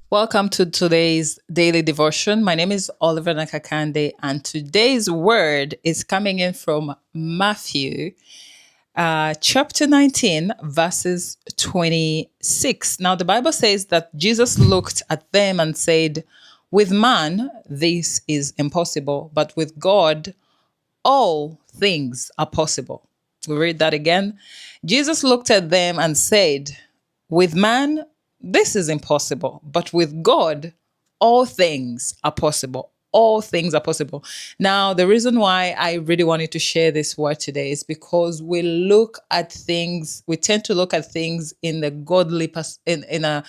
Welcome to today's daily devotion. My name is Oliver Nakakande, and today's word is coming in from Matthew chapter 19, verses 26. Now, the Bible says that Jesus looked at them and said, "With man, this is impossible, but with God, all things are possible." We read that again. Jesus looked at them and said, "With man, this is impossible, but with God, all things are possible." All things are possible. Now, the reason why I really wanted to share this word today is because we tend to look at things in the in a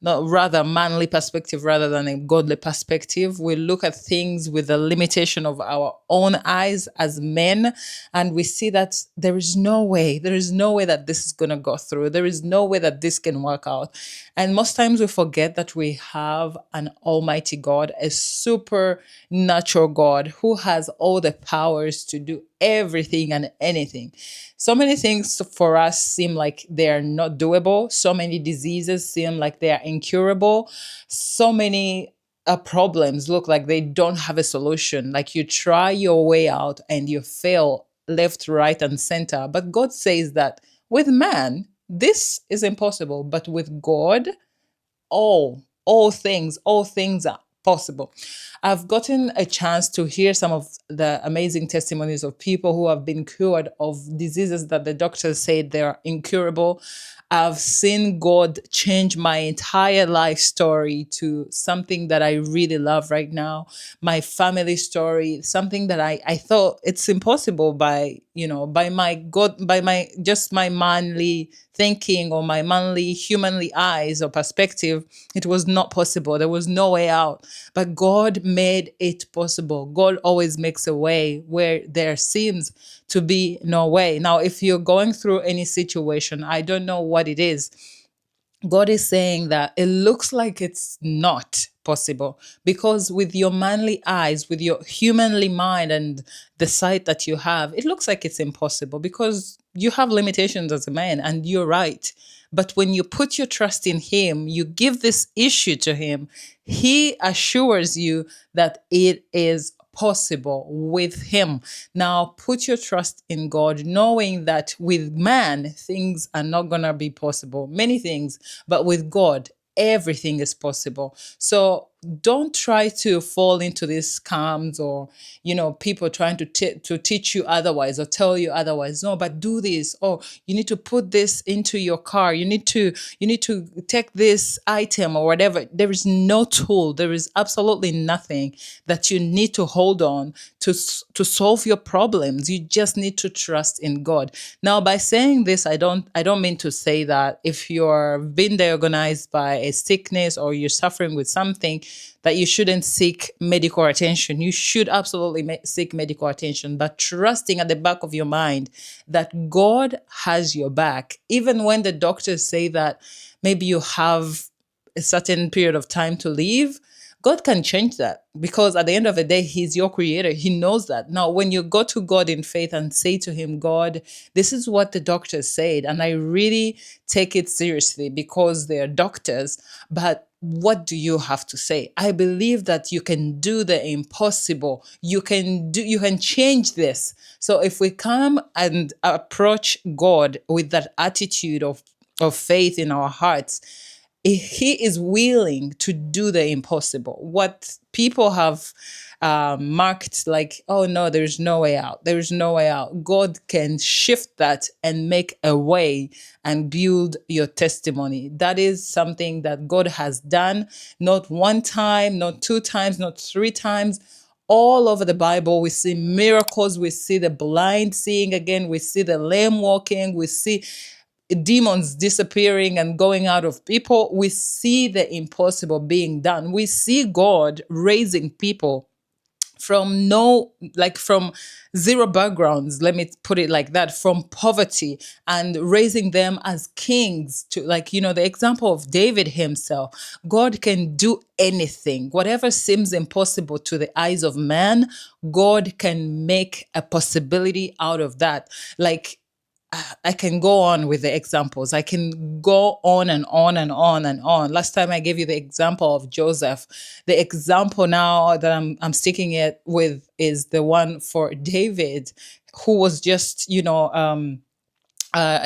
no, rather manly perspective rather than a godly perspective. We look at things with the limitation of our own eyes as men, and we see that there is no way that this is going to go through. There is no way that this can work out. And most times we forget that we have an almighty God, a supernatural God who has all the powers to do everything and anything. So many things for us seem like they are not doable. So many diseases seem like they are incurable. So many problems look like they don't have a solution. Like you try your way out and you fail left, right, and center. But God says that with man, this is impossible. But with God, all things are possible. I've gotten a chance to hear some of the amazing testimonies of people who have been cured of diseases that the doctors said they're incurable. I've seen God change my entire life story to something that I really love right now. My family story, something that I thought it's impossible by my God, by my just my manly thinking or my manly humanly eyes or perspective. It was not possible. There was no way out. But God made it possible. God always makes a way where there seems to be no way. Now, if you're going through any situation, I don't know what it is. God is saying that it looks like it's not possible because with your manly eyes, with your humanly mind and the sight that you have, it looks like it's impossible because you have limitations as a man, and you're right. But when you put your trust in Him, you give this issue to Him, He assures you that it is possible with Him. Now, put your trust in God, knowing that with man, things are not going to be possible. Many things, but with God, everything is possible. So don't try to fall into these scams or people trying to teach you otherwise or tell you otherwise. No, but do this. Oh, you need to put this into your car. You need to take this item or whatever. There is no tool. There is absolutely nothing that you need to hold on to solve your problems. You just need to trust in God. Now, by saying this, I don't mean to say that if you're being diagnosed by a sickness or you're suffering with something, that you shouldn't seek medical attention. You should absolutely seek medical attention, but trusting at the back of your mind that God has your back. Even when the doctors say that maybe you have a certain period of time to live, God can change that because at the end of the day, He's your creator. He knows that. Now, when you go to God in faith and say to Him, "God, this is what the doctors said, and I really take it seriously because they're doctors, but what do you have to say? I believe that you can do the impossible. You can change this." So if we come and approach God with that attitude of faith in our hearts, He is willing to do the impossible. What people have marked like, "Oh no, there's no way out. There's no way out." God can shift that and make a way and build your testimony. That is something that God has done, not one time, not two times, not three times. All over the Bible, we see miracles. We see the blind seeing again. We see the lame walking. We see demons disappearing and going out of people. We see the impossible being done. We see God raising people from from zero backgrounds, let me put it like that, from poverty, and raising them as kings to, the example of David himself. God can do anything. Whatever seems impossible to the eyes of man, God can make a possibility out of that. Like, I can go on with the examples. I can go on and on and on and on. Last time I gave you the example of Joseph. The example now that I'm sticking it with is the one for David, who was just, a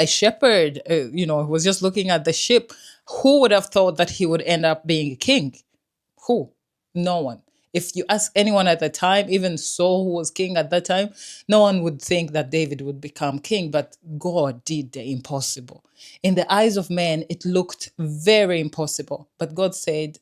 shepherd, was just looking at the sheep. Who would have thought that he would end up being a king? Who? No one. If you ask anyone at the time, even Saul, who was king at that time, no one would think that David would become king, but God did the impossible. In the eyes of men, it looked very impossible, but God said,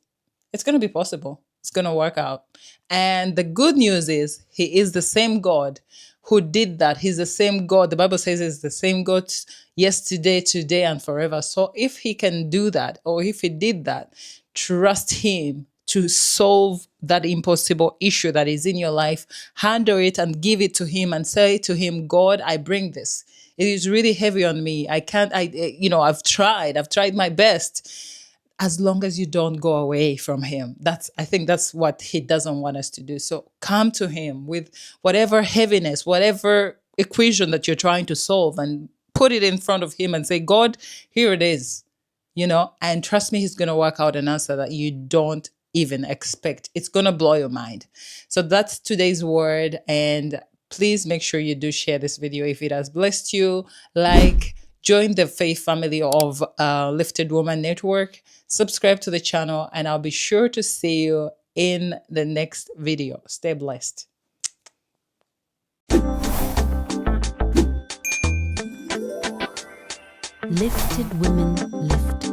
it's going to be possible. It's going to work out. And the good news is, He is the same God who did that. He's the same God. The Bible says He's the same God yesterday, today, and forever. So if He can do that, or if He did that, trust Him to solve that impossible issue that is in your life. Handle it and give it to Him and say to Him, God, I bring this. It is really heavy on me. I can't, I've tried my best. As long as you don't go away from Him. I think that's what He doesn't want us to do. So come to Him with whatever heaviness, whatever equation that you're trying to solve, and put it in front of Him and say, God, here it is, and trust me, He's going to work out an answer that you don't even expect. It's going to blow your mind. So that's today's word. And please make sure you do share this video if it has blessed you. Join the faith family of Lifted Woman Network. Subscribe to the channel, and I'll be sure to see you in the next video. Stay blessed. Lifted Women Lift.